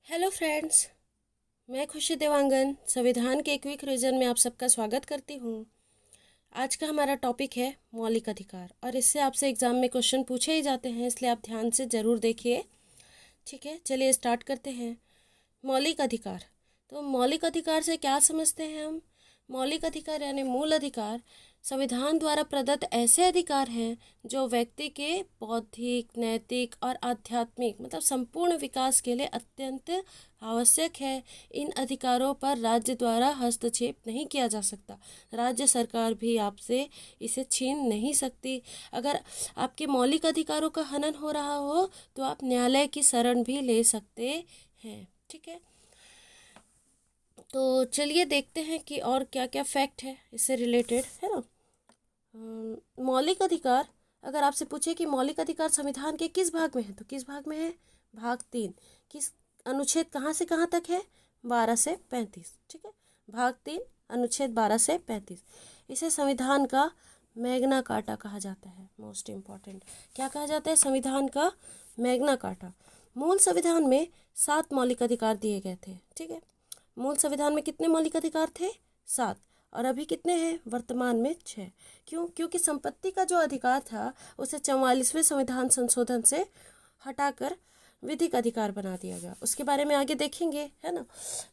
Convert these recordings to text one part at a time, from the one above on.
Hello friends, मैं खुशी देवांगन संविधान के क्विक रिवीजन में आप सबका स्वागत करती हूँ। आज का हमारा टॉपिक है मौलिक अधिकार और इससे आपसे एग्ज़ाम में क्वेश्चन पूछे ही जाते हैं, इसलिए आप ध्यान से ज़रूर देखिए। ठीक है, चलिए स्टार्ट करते हैं। मौलिक अधिकार। तो मौलिक अधिकार से क्या समझते हैं हम? मौलिक अधिकार यानी मूल अधिकार संविधान द्वारा प्रदत्त ऐसे अधिकार हैं जो व्यक्ति के बौद्धिक, नैतिक और आध्यात्मिक मतलब संपूर्ण विकास के लिए अत्यंत आवश्यक है। इन अधिकारों पर राज्य द्वारा हस्तक्षेप नहीं किया जा सकता। राज्य सरकार भी आपसे इसे छीन नहीं सकती। अगर आपके मौलिक अधिकारों का हनन हो रहा हो तो आप न्यायालय की शरण भी ले सकते हैं। ठीक है, तो चलिए देखते हैं कि और क्या क्या फैक्ट है इससे रिलेटेड, है ना। मौलिक अधिकार, अगर आपसे पूछे कि मौलिक अधिकार संविधान के किस भाग में है तो किस भाग में है? भाग 3। किस अनुच्छेद कहाँ से कहाँ तक है? 12 से 35। ठीक है, भाग 3 अनुच्छेद 12 से 35। इसे संविधान का मैग्ना कार्टा कहा जाता है। मोस्ट इम्पॉर्टेंट, क्या कहा जाता है? संविधान का मैग्ना कार्टा। मूल संविधान में 7 मौलिक अधिकार दिए गए थे। ठीक है, मूल संविधान में कितने मौलिक अधिकार थे? 7। और अभी कितने हैं? वर्तमान में 6। क्यों? क्योंकि संपत्ति का जो अधिकार था उसे 44वें संविधान संशोधन से हटाकर विधिक अधिकार बना दिया गया। उसके बारे में आगे देखेंगे, है ना।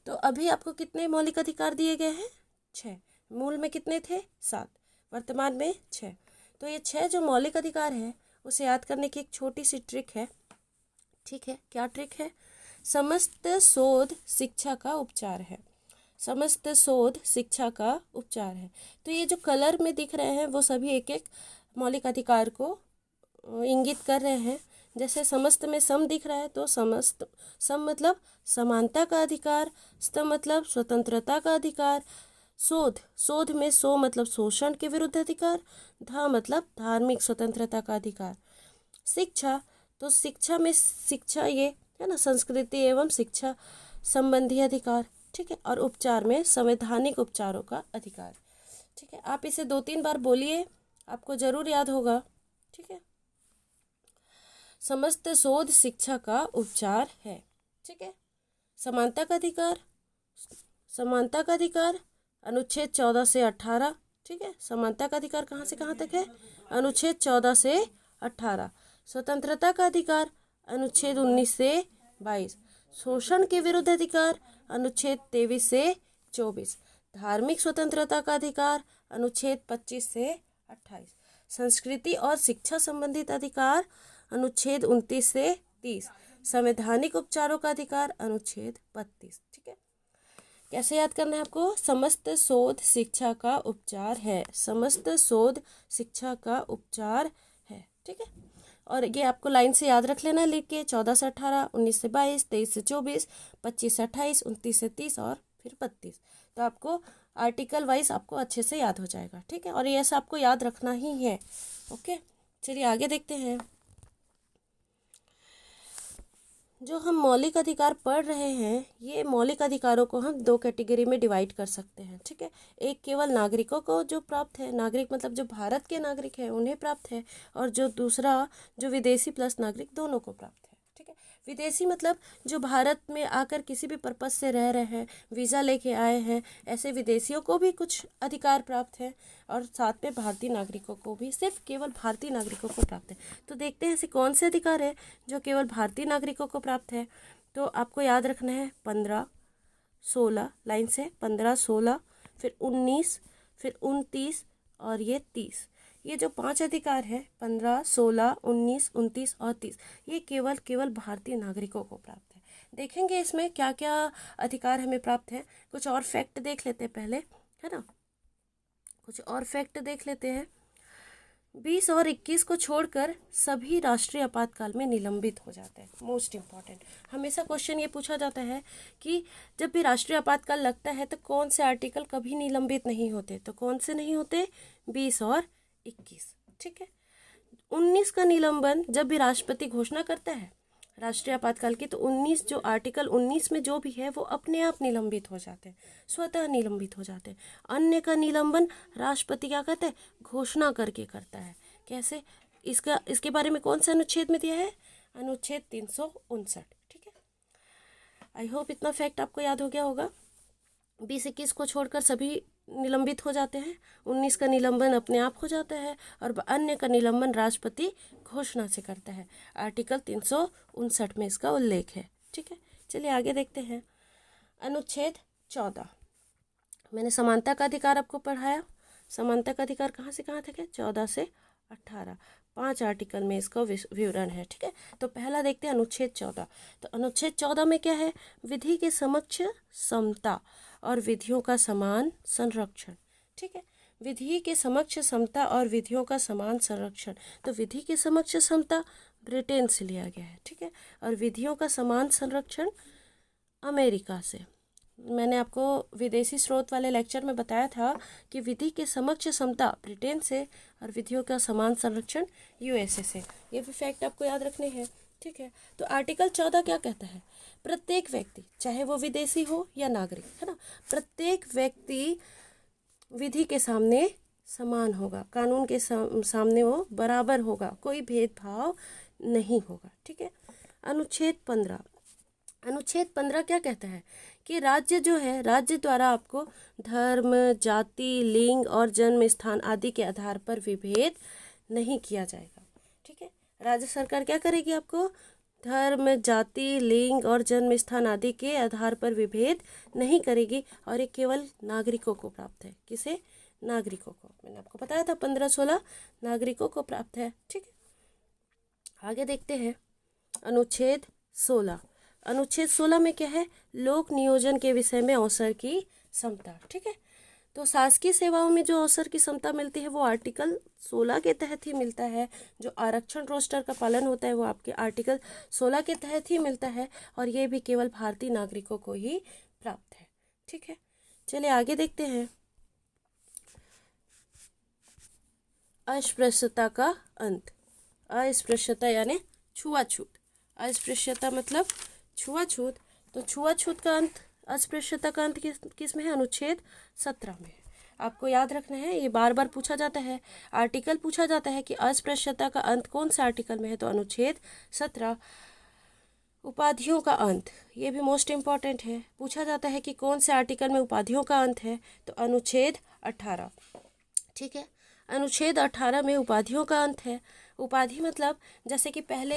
तो अभी आपको कितने मौलिक अधिकार दिए गए हैं? 6। मूल में कितने थे? 7। वर्तमान में 6। तो ये 6 जो मौलिक अधिकार है उसे याद करने की एक छोटी सी ट्रिक है। ठीक है, क्या ट्रिक है? समस्त शोध शिक्षा का उपचार है। समस्त शोध शिक्षा का उपचार है। तो ये जो कलर में दिख रहे हैं वो सभी एक एक मौलिक अधिकार को इंगित कर रहे हैं। जैसे समस्त में सम दिख रहा है तो समस्त, सम मतलब समानता का अधिकार, स्त मतलब स्वतंत्रता का अधिकार, शोध, शोध में सो मतलब शोषण के विरुद्ध अधिकार, धा मतलब धार्मिक स्वतंत्रता का अधिकार, शिक्षा तो शिक्षा में शिक्षा ये है ना, संस्कृति एवं शिक्षा संबंधी अधिकार। ठीक है, और उपचार में संवैधानिक उपचारों का अधिकार। ठीक है, आप इसे 2-3 बार बोलिए, आपको जरूर याद होगा। ठीक है, समस्त शोध शिक्षा का उपचार है। ठीक है, समानता का अधिकार, समानता का अधिकार अनुच्छेद 14 से 18। ठीक है, समानता का अधिकार कहाँ से कहाँ तक है? अनुच्छेद 14 से 18। स्वतंत्रता का अधिकार अनुच्छेद 19 से 22। शोषण के विरुद्ध अधिकार अनुच्छेद 23 से 24। धार्मिक स्वतंत्रता का अधिकार अनुच्छेद 25 से 28। संस्कृति और शिक्षा संबंधित अधिकार अनुच्छेद 29 से 30। संवैधानिक उपचारों का अधिकार अनुच्छेद 32। ठीक है, कैसे याद करना है आपको? समस्त शोध शिक्षा का उपचार है। समस्त शोध शिक्षा का उपचार है। ठीक है, और ये आपको लाइन से याद रख लेना है लिख के। 14 से 18, 19 से 22, 23 से 24, 25 से 28, 29 से 30 और फिर 32। तो आपको आर्टिकल वाइज आपको अच्छे से याद हो जाएगा। ठीक है, और ये ऐसा आपको याद रखना ही है। ओके, चलिए आगे देखते हैं। जो हम मौलिक अधिकार पढ़ रहे हैं, ये मौलिक अधिकारों को हम 2 कैटेगरी में डिवाइड कर सकते हैं। ठीक है, एक केवल नागरिकों को जो प्राप्त है, नागरिक मतलब जो भारत के नागरिक हैं उन्हें प्राप्त है, और जो दूसरा जो विदेशी प्लस नागरिक दोनों को प्राप्त है। ठीक है, विदेशी मतलब जो भारत में आकर किसी भी पर्पज़ से रह रहे हैं, वीज़ा लेके आए हैं, ऐसे विदेशियों को भी कुछ अधिकार प्राप्त है, और साथ में भारतीय नागरिकों को भी, सिर्फ केवल भारतीय नागरिकों को प्राप्त है। तो देखते हैं ऐसे कौन से अधिकार है जो केवल भारतीय नागरिकों को प्राप्त है। तो आपको याद रखना है 15-16, लाइन से 15-16, फिर 19, फिर 29 और ये 30। ये जो 5 अधिकार है 15, 16, 19, 29 और 30, ये केवल केवल भारतीय नागरिकों को प्राप्त है। देखेंगे इसमें क्या क्या अधिकार हमें प्राप्त है। कुछ और फैक्ट देख लेते हैं पहले, है ना। कुछ और फैक्ट देख लेते हैं। 20 और 21 को छोड़कर सभी राष्ट्रीय आपातकाल में निलंबित हो जाते हैं। मोस्ट इम्पॉर्टेंट, हमेशा क्वेश्चन ये पूछा जाता है कि जब भी राष्ट्रीय आपातकाल लगता है तो कौन से आर्टिकल कभी निलंबित नहीं होते? तो कौन से नहीं होते? 20 और 21। ठीक है, 19 का निलंबन जब भी राष्ट्रपति घोषणा करता है राष्ट्रीय आपातकाल की, तो 19 जो आर्टिकल 19 में जो भी है वो अपने आप निलंबित हो जाते हैं, स्वतः निलंबित हो जाते हैं। अन्य का निलंबन राष्ट्रपति क्या कहते हैं? घोषणा करके करता है। कैसे? इसके बारे में कौन से अनुच्छेद में दिया है? अनुच्छेद 359। ठीक है, आई होप इतना फैक्ट आपको याद हो गया होगा। 20-21 को छोड़कर सभी निलंबित हो जाते हैं, 19 का निलंबन अपने आप हो जाता है और अन्य का निलंबन राष्ट्रपति घोषणा से करता है। आर्टिकल 359 में इसका उल्लेख है। ठीक है, चलिए आगे देखते हैं। अनुच्छेद 14, मैंने समानता का अधिकार आपको पढ़ाया। समानता का अधिकार कहाँ से कहाँ तक है? 14 से 18, 5 आर्टिकल में इसका विवरण है। ठीक है, तो पहला देखते हैं अनुच्छेद 14। तो अनुच्छेद 14 में क्या है? विधि के समक्ष समता और विधियों का समान संरक्षण। ठीक है, विधि के समक्ष समता और विधियों का समान संरक्षण। तो विधि के समक्ष समता ब्रिटेन से लिया गया है। ठीक है, और विधियों का समान संरक्षण अमेरिका से। मैंने आपको विदेशी स्रोत वाले लेक्चर में बताया था कि विधि के समक्ष समता ब्रिटेन से और विधियों का समान संरक्षण यूएसए से। ये भी फैक्ट आपको याद रखने हैं। ठीक है, तो आर्टिकल 14 क्या कहता है? प्रत्येक व्यक्ति, चाहे वो विदेशी हो या नागरिक, है ना, प्रत्येक व्यक्ति विधि के सामने समान होगा, कानून के सामने वो बराबर होगा, कोई भेदभाव नहीं होगा। ठीक है, अनुच्छेद 15, अनुच्छेद 15 क्या कहता है? कि राज्य जो है, राज्य द्वारा आपको धर्म, जाति, लिंग और जन्म स्थान आदि के आधार पर विभेद नहीं किया जाएगा। ठीक है, राज्य सरकार क्या करेगी? आपको धर्म, जाति, लिंग और जन्म स्थान आदि के आधार पर विभेद नहीं करेगी और ये केवल नागरिकों को प्राप्त है। किसे? नागरिकों को। मैंने आपको बताया था 15-16 नागरिकों को प्राप्त है। ठीक है, आगे देखते हैं अनुच्छेद 16। अनुच्छेद 16 में क्या है? लोक नियोजन के विषय में अवसर की समता। ठीक है, तो शासकीय सेवाओं में जो अवसर की समता मिलती है वो आर्टिकल 16 के तहत ही मिलता है। जो आरक्षण रोस्टर का पालन होता है वो आपके आर्टिकल 16 के तहत ही मिलता है और ये भी केवल भारतीय नागरिकों को ही प्राप्त है। ठीक है, चलिए आगे देखते हैं। अस्पृश्यता का अंत। अस्पृश्यता यानी छुआछूत। अस्पृश्यता मतलब छुआछूत। तो छुआछूत का अंत, अस्पृश्यता का अंत किस में है? अनुच्छेद 17 में। आपको याद रखना है, ये बार बार पूछा जाता है, आर्टिकल पूछा जाता है कि अस्पृश्यता का अंत कौन से आर्टिकल में है? तो अनुच्छेद 17। उपाधियों का अंत, ये भी मोस्ट इम्पॉर्टेंट है, पूछा जाता है कि कौन से आर्टिकल में उपाधियों का अंत है? तो अनुच्छेद 18। ठीक है, अनुच्छेद 18 में उपाधियों का अंत है। उपाधि मतलब जैसे कि पहले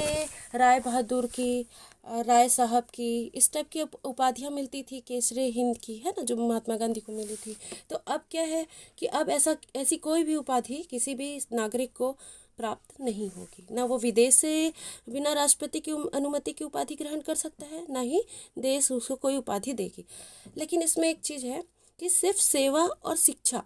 राय बहादुर की, राय साहब की, इस टाइप की उपाधियाँ मिलती थी, केसरे हिंद की, है ना, जो महात्मा गांधी को मिली थी। तो अब क्या है कि अब ऐसी कोई भी उपाधि किसी भी नागरिक को प्राप्त नहीं होगी। ना वो विदेश से बिना राष्ट्रपति की अनुमति की उपाधि ग्रहण कर सकता है, ना ही देश उसको कोई उपाधि देगी। लेकिन इसमें एक चीज़ है कि सिर्फ सेवा और शिक्षा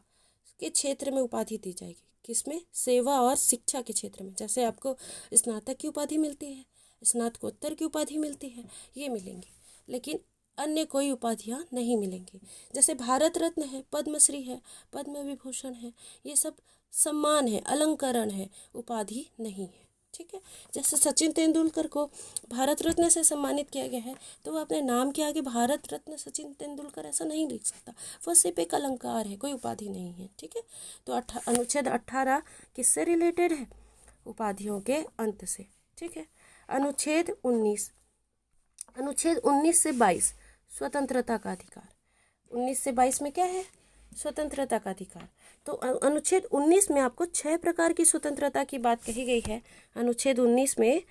के क्षेत्र में उपाधि दी जाएगी। किसमें? सेवा और शिक्षा के क्षेत्र में। जैसे आपको स्नातक की उपाधि मिलती है, स्नातकोत्तर की उपाधि मिलती है, ये मिलेंगी, लेकिन अन्य कोई उपाधियाँ नहीं मिलेंगी। जैसे भारत रत्न है, पद्मश्री है, पद्म विभूषण है, ये सब सम्मान है, अलंकरण है, उपाधि नहीं है। ठीक है, जैसे सचिन तेंदुलकर को भारत रत्न से सम्मानित किया गया है, तो वो अपने नाम के आगे भारत रत्न सचिन तेंदुलकर ऐसा नहीं लिख सकता, वो सिर्फ एक अलंकार है, कोई उपाधि नहीं है। ठीक है, तो अनुच्छेद 18 किससे रिलेटेड है? उपाधियों के अंत से। ठीक है, अनुच्छेद 19, अनुच्छेद 19 से 22 स्वतंत्रता का अधिकार। 19 से 22 में क्या है? स्वतंत्रता का अधिकार। तो अनुच्छेद 19 में आपको 6 प्रकार की स्वतंत्रता की बात कही गई है। अनुच्छेद 19 में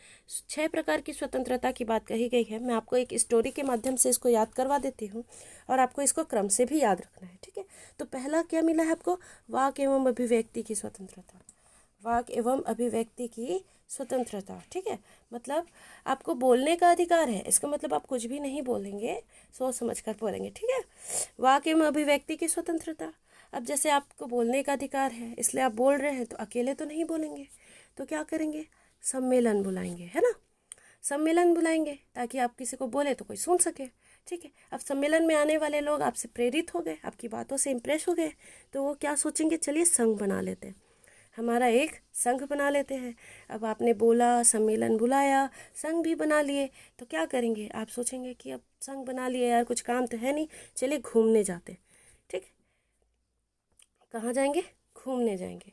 6 प्रकार की स्वतंत्रता की बात कही गई है। मैं आपको एक स्टोरी के माध्यम से इसको याद करवा देती हूँ और आपको इसको क्रम से भी याद रखना है। ठीक है, तो पहला क्या मिला है आपको? वाक एवं अभिव्यक्ति की स्वतंत्रता। वाक एवं अभिव्यक्ति की स्वतंत्रता। ठीक है, मतलब आपको बोलने का अधिकार है, इसका मतलब आप कुछ भी नहीं बोलेंगे, सोच समझ कर बोलेंगे। ठीक है, वाक एवं अभिव्यक्ति की स्वतंत्रता। अब जैसे आपको बोलने का अधिकार है, इसलिए आप बोल रहे हैं, तो अकेले तो नहीं बोलेंगे, तो क्या करेंगे? सम्मेलन बुलाएंगे, है ना, सम्मेलन बुलाएंगे ताकि आप किसी को बोले तो कोई सुन सके। ठीक है, अब सम्मेलन में आने वाले लोग आपसे प्रेरित हो गए, आपकी बातों से इम्प्रेस हो गए, तो वो क्या सोचेंगे? चलिए संघ बना लेते हैं, हमारा एक संघ बना लेते हैं। अब आपने बोला, सम्मेलन बुलाया, संघ भी बना लिए, तो क्या करेंगे? आप सोचेंगे कि अब संघ बना लिए यार, कुछ काम तो है नहीं, चलिए घूमने जाते। ठीक, कहाँ जाएंगे? घूमने जाएंगे।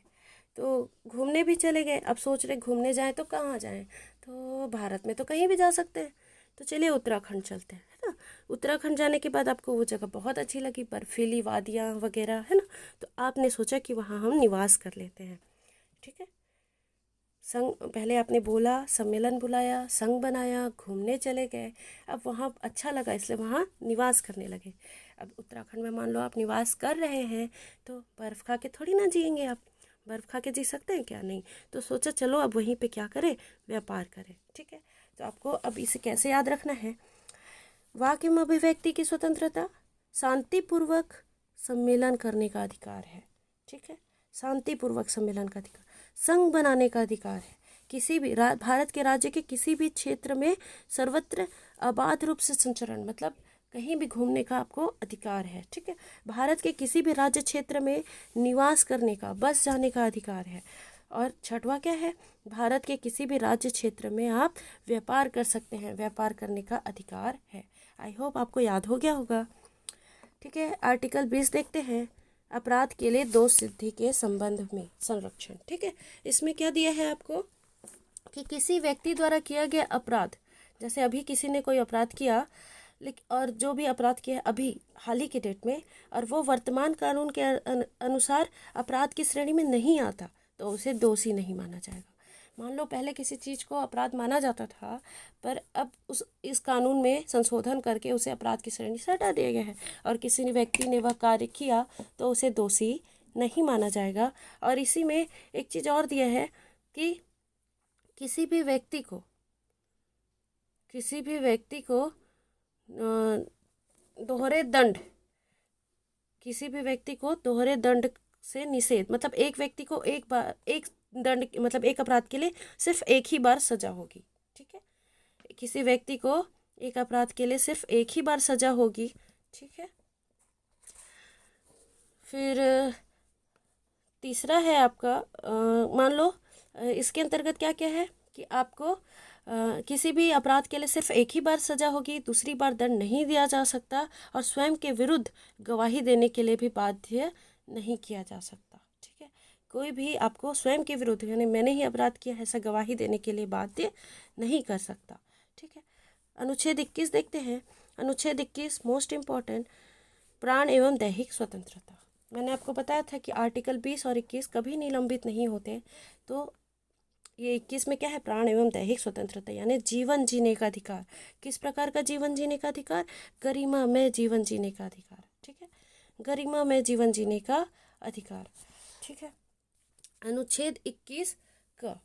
तो घूमने भी चले गए। अब सोच रहे घूमने जाएं तो कहाँ जाएं? तो भारत में तो कहीं भी जा सकते हैं, तो चलिए उत्तराखंड चलते हैं, है ना। उत्तराखंड जाने के बाद आपको वो जगह बहुत अच्छी लगी, बर्फीली वादियाँ वगैरह, है ना, तो आपने सोचा कि वहाँ हम निवास कर लेते हैं। ठीक है, संघ, पहले आपने बोला, सम्मेलन बुलाया, संघ बनाया, घूमने चले गए, अब वहाँ अच्छा लगा इसलिए वहाँ निवास करने लगे। अब उत्तराखंड में मान लो आप निवास कर रहे हैं तो बर्फ़ खा के थोड़ी ना जिएंगे आप, बर्फ़ खा के जी सकते हैं क्या? नहीं। तो सोचा चलो अब वहीं पे क्या करें, व्यापार करें। ठीक है, तो आपको अब इसे कैसे याद रखना है, वाक्य में अभिव्यक्ति की स्वतंत्रता, शांतिपूर्वक सम्मेलन करने का अधिकार है। ठीक है, शांतिपूर्वक सम्मेलन का अधिकार, संघ बनाने का अधिकार है, किसी भी भारत के राज्य के किसी भी क्षेत्र में सर्वत्र अबाध रूप से संचरण, मतलब कहीं भी घूमने का आपको अधिकार है। ठीक है, भारत के किसी भी राज्य क्षेत्र में निवास करने का, बस जाने का अधिकार है। और छठवां क्या है, भारत के किसी भी राज्य क्षेत्र में आप व्यापार कर सकते हैं, व्यापार करने का अधिकार है। आई होप आपको याद हो गया होगा। ठीक है, आर्टिकल 20 देखते हैं, अपराध के लिए दोष सिद्धि के संबंध में संरक्षण। ठीक है, इसमें क्या दिया है आपको कि किसी व्यक्ति द्वारा किया गया अपराध, जैसे अभी किसी ने कोई अपराध किया, लेकिन और जो भी अपराध किया अभी हाल ही के डेट में, और वो वर्तमान कानून के अनुसार अपराध की श्रेणी में नहीं आता, तो उसे दोषी नहीं माना जाएगा। मान लो पहले किसी चीज़ को अपराध माना जाता था, पर अब इस कानून में संशोधन करके उसे अपराध की श्रेणी से हटा दिया गया है, और किसी व्यक्ति ने वह कार्य किया तो उसे दोषी नहीं माना जाएगा। और इसी में एक चीज़ और दिया है कि किसी भी व्यक्ति को दोहरे दंड, किसी भी व्यक्ति को दोहरे दंड से निषेध, मतलब एक व्यक्ति को एक बार एक दंड, मतलब एक अपराध के लिए सिर्फ एक ही बार सजा होगी। ठीक है, किसी व्यक्ति को एक अपराध के लिए सिर्फ एक ही बार सजा होगी। ठीक है, फिर तीसरा है आपका, मान लो इसके अंतर्गत क्या क्या है कि आपको किसी भी अपराध के लिए सिर्फ एक ही बार सजा होगी, दूसरी बार दंड नहीं दिया जा सकता, और स्वयं के विरुद्ध गवाही देने के लिए भी बाध्य नहीं किया जा सकता। ठीक है, कोई भी आपको स्वयं के विरुद्ध, यानी मैंने ही अपराध किया ऐसा गवाही देने के लिए बाध्य नहीं कर सकता। ठीक है, अनुच्छेद 21 देखते हैं। अनुच्छेद 21 मोस्ट इम्पॉर्टेंट, प्राण एवं दैहिक स्वतंत्रता। मैंने आपको बताया था कि आर्टिकल 20 और 21 कभी निलंबित नहीं होते, तो ये 21 में क्या है, प्राण एवं दैहिक स्वतंत्रता, यानी जीवन जीने का अधिकार। किस प्रकार का जीवन जीने का अधिकार, गरिमा में जीवन जीने का अधिकार। ठीक है, गरिमा में जीवन जीने का अधिकार। ठीक है, अनुच्छेद 21 का,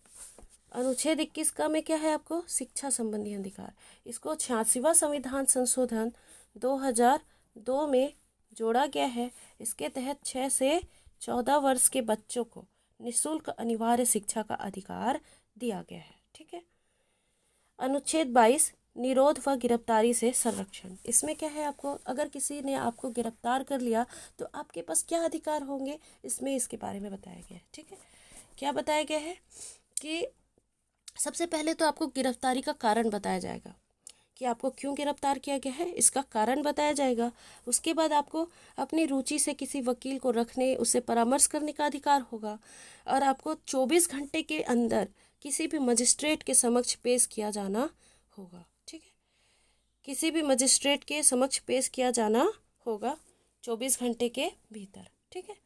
अनुच्छेद 21 का में क्या है आपको, शिक्षा संबंधी अधिकार। इसको 86वां संविधान संशोधन 2002 में जोड़ा गया है। इसके तहत 6 से 14 वर्ष के बच्चों को निःशुल्क अनिवार्य शिक्षा का अधिकार दिया गया है। ठीक है, अनुच्छेद 22 निरोध व गिरफ्तारी से संरक्षण। इसमें क्या है आपको, अगर किसी ने आपको गिरफ्तार कर लिया तो आपके पास क्या अधिकार होंगे, इसमें इसके बारे में बताया गया है। ठीक है, क्या बताया गया है कि सबसे पहले तो आपको गिरफ्तारी का कारण बताया जाएगा कि आपको क्यों गिरफ्तार किया गया है, इसका कारण बताया जाएगा। उसके बाद आपको अपनी रुचि से किसी वकील को रखने, उससे परामर्श करने का अधिकार होगा, और आपको 24 घंटे के अंदर किसी भी मजिस्ट्रेट के समक्ष पेश किया जाना होगा। ठीक है, किसी भी मजिस्ट्रेट के समक्ष पेश किया जाना होगा 24 घंटे के भीतर। ठीक है,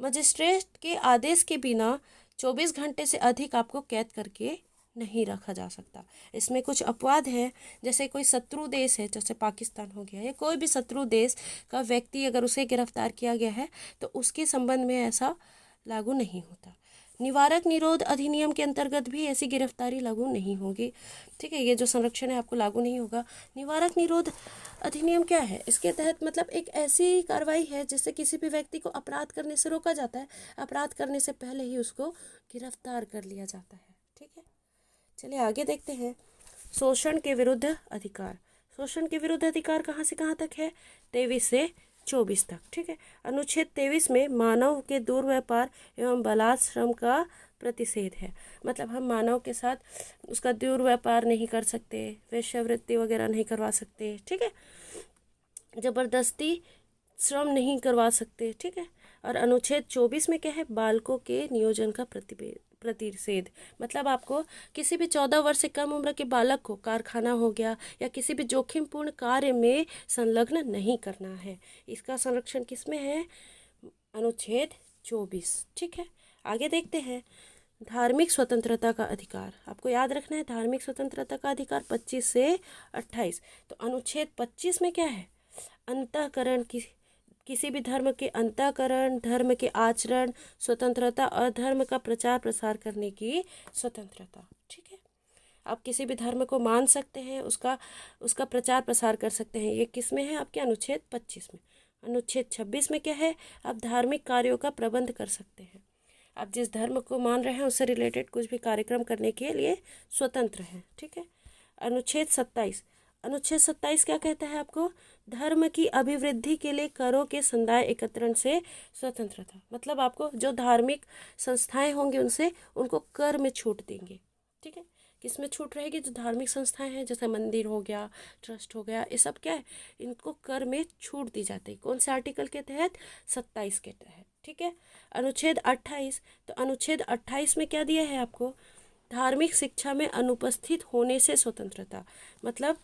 मजिस्ट्रेट के आदेश के बिना 24 घंटे से अधिक आपको कैद करके नहीं रखा जा सकता। इसमें कुछ अपवाद है, जैसे कोई शत्रु देश है, जैसे पाकिस्तान हो गया, या कोई भी शत्रु देश का व्यक्ति अगर उसे गिरफ्तार किया गया है तो उसके संबंध में ऐसा लागू नहीं होता। निवारक निरोध अधिनियम के अंतर्गत भी ऐसी गिरफ्तारी लागू नहीं होगी। ठीक है, ये जो संरक्षण है आपको लागू नहीं होगा। निवारक निरोध अधिनियम क्या है, इसके तहत मतलब एक ऐसी कार्रवाई है जिससे किसी भी व्यक्ति को अपराध करने से रोका जाता है, अपराध करने से पहले ही उसको गिरफ्तार कर लिया जाता है। ठीक है, चलिए आगे देखते हैं। शोषण के विरुद्ध अधिकार। शोषण के विरुद्ध अधिकार कहाँ से कहाँ तक है, 23 से 24 तक। ठीक है, अनुच्छेद 23 में मानव के दुर्व्यापार एवं बलात्श्रम का प्रतिषेध है, मतलब हम मानव के साथ उसका दुर्व्यापार नहीं कर सकते, वेश्यावृत्ति वगैरह नहीं करवा सकते। ठीक है, जबरदस्ती श्रम नहीं करवा सकते। ठीक है, और अनुच्छेद 24 में क्या है, बालकों के नियोजन का प्रतिषेध, मतलब आपको किसी भी 14 वर्ष से कम उम्र के बालक को कारखाना हो गया या किसी भी जोखिमपूर्ण कार्य में संलग्न नहीं करना है। इसका संरक्षण किसमें है? अनुच्छेद 24। ठीक है, आगे देखते हैं। धार्मिक स्वतंत्रता का अधिकार, आपको याद रखना है धार्मिक स्वतंत्रता का अधिकार 25 से 28। तो अनुच्छेद 25 में क्या है? अंतःकरण की किसी भी धर्म के अंतःकरण, धर्म के आचरण स्वतंत्रता और धर्म का प्रचार प्रसार करने की स्वतंत्रता। ठीक है, आप किसी भी धर्म को मान सकते हैं, उसका प्रचार प्रसार कर सकते हैं। ये किस में है? आपके अनुच्छेद 25 में। अनुच्छेद 26 में क्या है? आप धार्मिक कार्यों का प्रबंध कर सकते हैं। आप जिस धर्म को मान रहे हैं उससे रिलेटेड कुछ भी कार्यक्रम करने के लिए स्वतंत्र हैं। ठीक है, अनुच्छेद 27। अनुच्छेद 27 क्या कहता है आपको? धर्म की अभिवृद्धि के लिए करों के संदाय एकत्रण से स्वतंत्रता, मतलब आपको जो धार्मिक संस्थाएं होंगी उनको कर में छूट देंगे। ठीक है, किस में छूट रहेगी? जो धार्मिक संस्थाएं हैं जैसे मंदिर हो गया, ट्रस्ट हो गया, ये सब क्या है? इनको कर में छूट दी जाती है। कौन से आर्टिकल के तहत? 27 के तहत। ठीक है, अनुच्छेद 28। तो अनुच्छेद 28 में क्या दिया है आपको? धार्मिक शिक्षा में अनुपस्थित होने से स्वतंत्रता, मतलब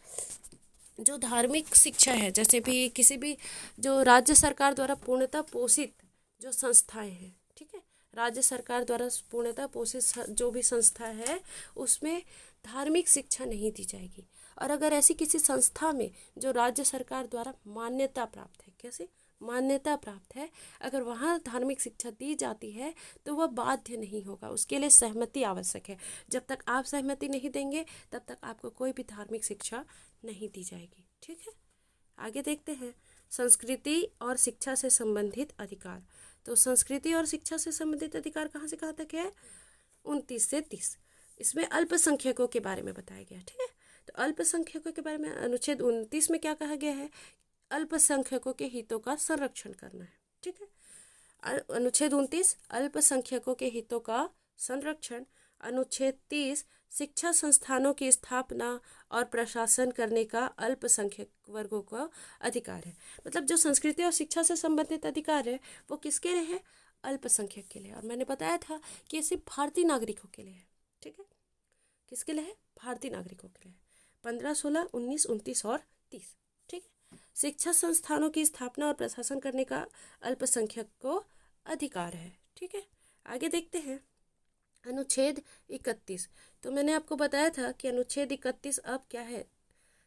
जो धार्मिक शिक्षा है, जैसे भी किसी भी जो राज्य सरकार द्वारा पूर्णतः पोषित जो संस्थाएं हैं, ठीक है, राज्य सरकार द्वारा पूर्णतः पोषित जो भी संस्था है उसमें धार्मिक शिक्षा नहीं दी जाएगी। और अगर ऐसी किसी संस्था में जो राज्य सरकार द्वारा मान्यता प्राप्त है, कैसे मान्यता प्राप्त है, अगर वहाँ धार्मिक शिक्षा दी जाती है तो वह बाध्य नहीं होगा, उसके लिए सहमति आवश्यक है। जब तक आप सहमति नहीं देंगे तब तक आपको कोई भी धार्मिक शिक्षा नहीं दी जाएगी। ठीक है, आगे देखते हैं। संस्कृति और शिक्षा से संबंधित अधिकार। तो संस्कृति और शिक्षा से संबंधित अधिकार कहाँ से कहाँ तक है? 29 से 30। इसमें अल्पसंख्यकों के बारे में बताया गया। ठीक है, तो अल्पसंख्यकों के बारे में अनुच्छेद 29 में क्या कहा गया है? अल्पसंख्यकों के हितों का संरक्षण करना है। ठीक है, अनुच्छेद 29 अल्पसंख्यकों के हितों का संरक्षण। अनुच्छेद 30 शिक्षा संस्थानों की स्थापना और प्रशासन करने का अल्पसंख्यक वर्गों का अधिकार है। मतलब जो संस्कृति और शिक्षा से संबंधित अधिकार है वो किसके लिए है? अल्पसंख्यक के लिए। और मैंने बताया था कि ये सिर्फ भारतीय नागरिकों के लिए है। ठीक है, किसके लिए है? भारतीय नागरिकों के लिए। 15, 16, 19, 29 और 30। ठीक है, शिक्षा संस्थानों की स्थापना और प्रशासन करने का अल्पसंख्यक को अधिकार है। ठीक है, आगे देखते हैं। अनुच्छेद 31। तो मैंने आपको बताया था कि अनुच्छेद 31 अब क्या है?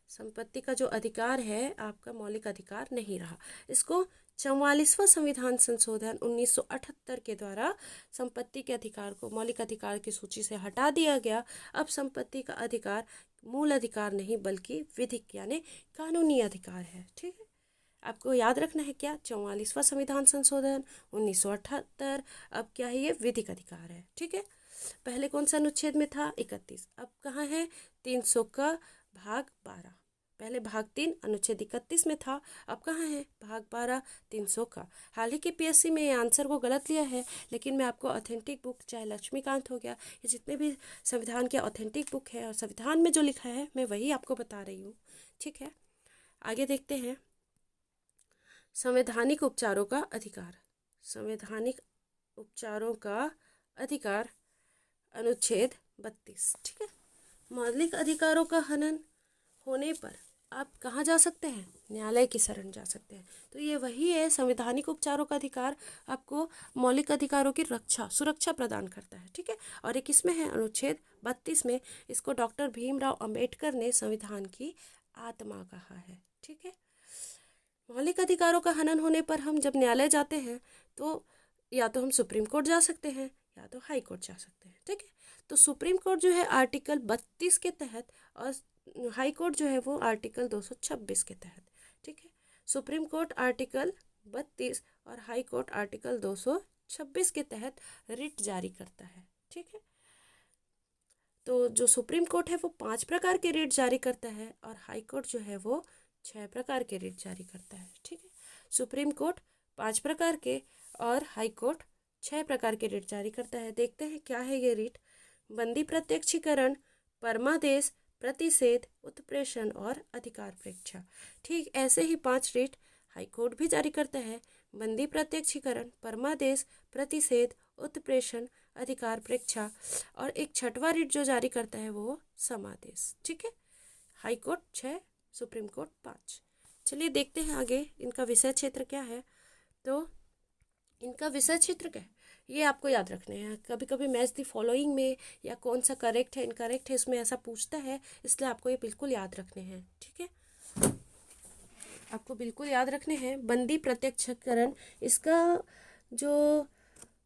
संपत्ति का जो अधिकार है आपका मौलिक अधिकार नहीं रहा। इसको 44वां संविधान संशोधन 1978 के द्वारा संपत्ति के अधिकार को मौलिक अधिकार की सूची से हटा दिया गया। अब संपत्ति का अधिकार मूल अधिकार नहीं बल्कि विधिक यानी कानूनी अधिकार है। ठीक है, आपको याद रखना है क्या? 44वां संविधान संशोधन 1978, अब क्या है? ये विधिक अधिकार है। ठीक है, पहले कौन सा अनुच्छेद में था? 31। अब कहाँ है? 300 का भाग 12। पहले भाग 3 अनुच्छेद 31 में था, अब कहाँ है? भाग 12 300 का। हाल ही के पीएससी में ये आंसर को गलत लिया है, लेकिन मैं आपको ऑथेंटिक बुक, चाहे लक्ष्मीकांत हो गया, ये जितने भी संविधान के ऑथेंटिक बुक है और संविधान में जो लिखा है मैं वही आपको बता रही हूँ। ठीक है, आगे देखते हैं। संवैधानिक उपचारों का अधिकार। संवैधानिक उपचारों का अधिकार अनुच्छेद 32। ठीक है, मौलिक अधिकारों का हनन होने पर आप कहाँ जा सकते हैं? न्यायालय की शरण जा सकते हैं। तो ये वही है, संवैधानिक उपचारों का अधिकार आपको मौलिक अधिकारों की सुरक्षा प्रदान करता है। ठीक है, और ये किस में है? अनुच्छेद 32 में। इसको डॉक्टर भीमराव अंबेडकर ने संविधान की आत्मा कहा है। ठीक है, मौलिक अधिकारों का हनन होने पर हम जब न्यायालय जाते हैं तो या तो हम सुप्रीम कोर्ट जा सकते हैं या तो हाई कोर्ट जा सकते हैं। ठीक है, तो सुप्रीम कोर्ट जो है आर्टिकल 32 के तहत और हाई कोर्ट जो है वो आर्टिकल 226 के तहत। ठीक है, सुप्रीम कोर्ट आर्टिकल 32 और हाई कोर्ट आर्टिकल 226 के तहत रिट जारी करता है। ठीक है, तो जो सुप्रीम कोर्ट है वो 5 प्रकार के रिट जारी करता है और हाई कोर्ट जो है वो 6 प्रकार के रिट जारी करता है। ठीक है, सुप्रीम कोर्ट 5 प्रकार के और हाई कोर्ट 6 प्रकार के रिट जारी करता है। देखते हैं क्या है ये रिट। बंदी प्रत्यक्षीकरण, परमादेश, प्रतिषेध, उत्प्रेषण और अधिकार परीक्षा। ठीक ऐसे ही 5 रिट हाई कोर्ट भी जारी करता है। बंदी प्रत्यक्षीकरण, परमादेश, प्रतिषेध, उत्प्रेषण, अधिकार परीक्षा, और एक छठवां रिट जो जारी करता है वो समादेश। ठीक है, हाई कोर्ट 6, सुप्रीम कोर्ट 5। चलिए देखते हैं आगे इनका विषय क्षेत्र क्या है। तो इनका विषय क्षेत्र क्या है ये आपको याद रखने हैं। कभी कभी मैच द फॉलोइंग में या कौन सा करेक्ट है इनकरेक्ट है इसमें ऐसा पूछता है, इसलिए आपको ये बिल्कुल याद रखने हैं। ठीक है, आपको बिल्कुल याद रखने हैं। बंदी प्रत्यक्षकरण, इसका जो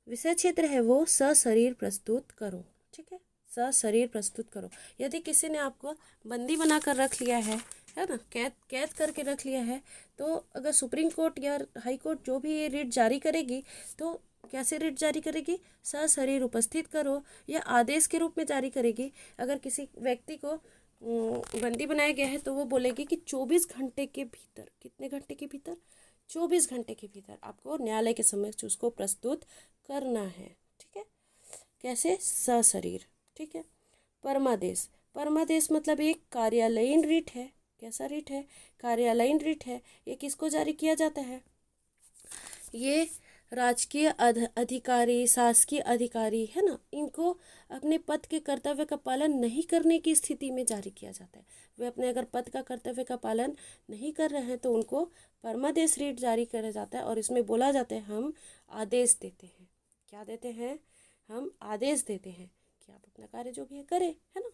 विषय क्षेत्र है वो सशरीर प्रस्तुत करो। ठीक है, सशरीर प्रस्तुत करो। यदि किसी ने आपको बंदी बनाकर रख लिया है ना, कैद करके रख लिया है, तो अगर सुप्रीम कोर्ट या हाई कोर्ट जो भी ये रिट जारी करेगी तो कैसे रिट जारी करेगी, सशरीर उपस्थित करो या आदेश के रूप में जारी करेगी। अगर किसी व्यक्ति को बंदी बनाया गया है तो वो बोलेगी कि 24 घंटे के भीतर, कितने घंटे के भीतर, 24 घंटे के भीतर आपको न्यायालय के समक्ष उसको प्रस्तुत करना है। ठीक है, कैसे, सशरीर। ठीक है, परमादेश, परमादेश मतलब एक कार्यालयीन रिट है। कैसा रिट है, कार्यालयीन रिट है। ये किसको जारी किया जाता है, ये राजकीय अधिकारी, शासकीय अधिकारी है ना, इनको अपने पद के कर्तव्य का पालन नहीं करने की स्थिति में जारी किया जाता है। वे अपने अगर पद का कर्तव्य का पालन नहीं कर रहे हैं तो उनको परमादेश रिट जारी किया जाता है, और इसमें बोला जाता है हम आदेश देते हैं। क्या देते हैं, हम आदेश देते हैं कि आप अपना कार्य जो भी है करें, है ना।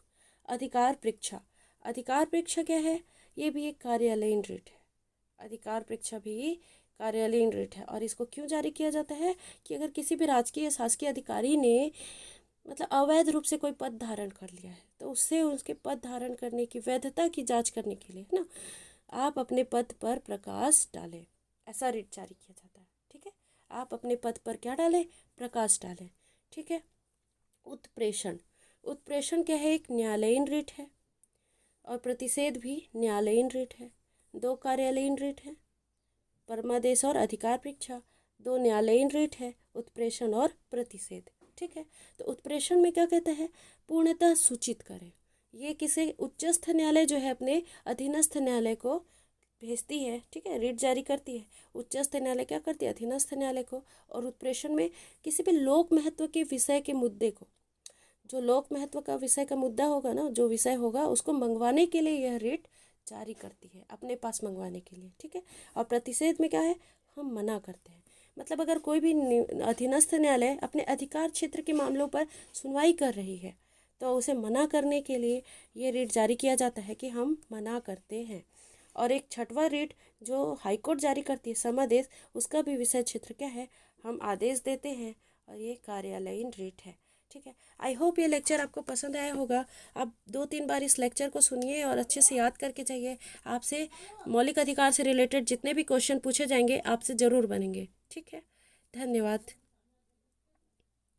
अधिकार परीक्षा, अधिकार परीक्षा क्या है, ये भी एक कार्यालयीन रिट है। अधिकार परीक्षा भी कार्यालयीन रिट है, और इसको क्यों जारी किया जाता है कि अगर किसी भी राजकीय शासकीय अधिकारी ने मतलब अवैध रूप से कोई पद धारण कर लिया है तो उससे उसके पद धारण करने की वैधता की जांच करने के लिए, है ना, आप अपने पद पर प्रकाश डालें, ऐसा रिट जारी किया जाता है। ठीक है, आप अपने पद पर क्या डालें, प्रकाश डालें। ठीक है, उत्प्रेषण, उत्प्रेषण क्या है, एक न्यायालयीन रिट है, और प्रतिषेध भी न्यायालयीन रिट है। दो कार्यालयीन रिट है, परमादेश और अधिकार परीक्षा, दो न्यायालयीन रिट है, उत्प्रेषण और प्रतिषेध। ठीक है, तो उत्प्रेषण में क्या कहता है, पूर्णतः सूचित करें। ये किसी उच्चस्थ न्यायालय जो है अपने अधीनस्थ न्यायालय को भेजती है। ठीक है, रिट जारी करती है, उच्चस्थ न्यायालय क्या करती है, अधीनस्थ न्यायालय को। और उत्प्रेषण में किसी भी लोक महत्व के विषय के मुद्दे को, जो लोक महत्व का विषय का मुद्दा होगा ना, जो विषय होगा उसको मंगवाने के लिए यह रिट जारी करती है, अपने पास मंगवाने के लिए। ठीक है, और प्रतिषेध में क्या है, हम मना करते हैं। मतलब अगर कोई भी अधीनस्थ न्यायालय अपने अधिकार क्षेत्र के मामलों पर सुनवाई कर रही है तो उसे मना करने के लिए ये रिट जारी किया जाता है कि हम मना करते हैं। और एक छठवां रिट जो हाईकोर्ट जारी करती है, समादेश, उसका भी विषय क्षेत्र क्या है, हम आदेश देते हैं, और ये कार्यालयीन रिट है। ठीक है, आई होप ये लेक्चर आपको पसंद आया होगा। आप 2-3 बार इस लेक्चर को सुनिए और अच्छे से याद करके जाइए। आपसे मौलिक अधिकार से रिलेटेड जितने भी क्वेश्चन पूछे जाएंगे आपसे ज़रूर बनेंगे। ठीक है, धन्यवाद।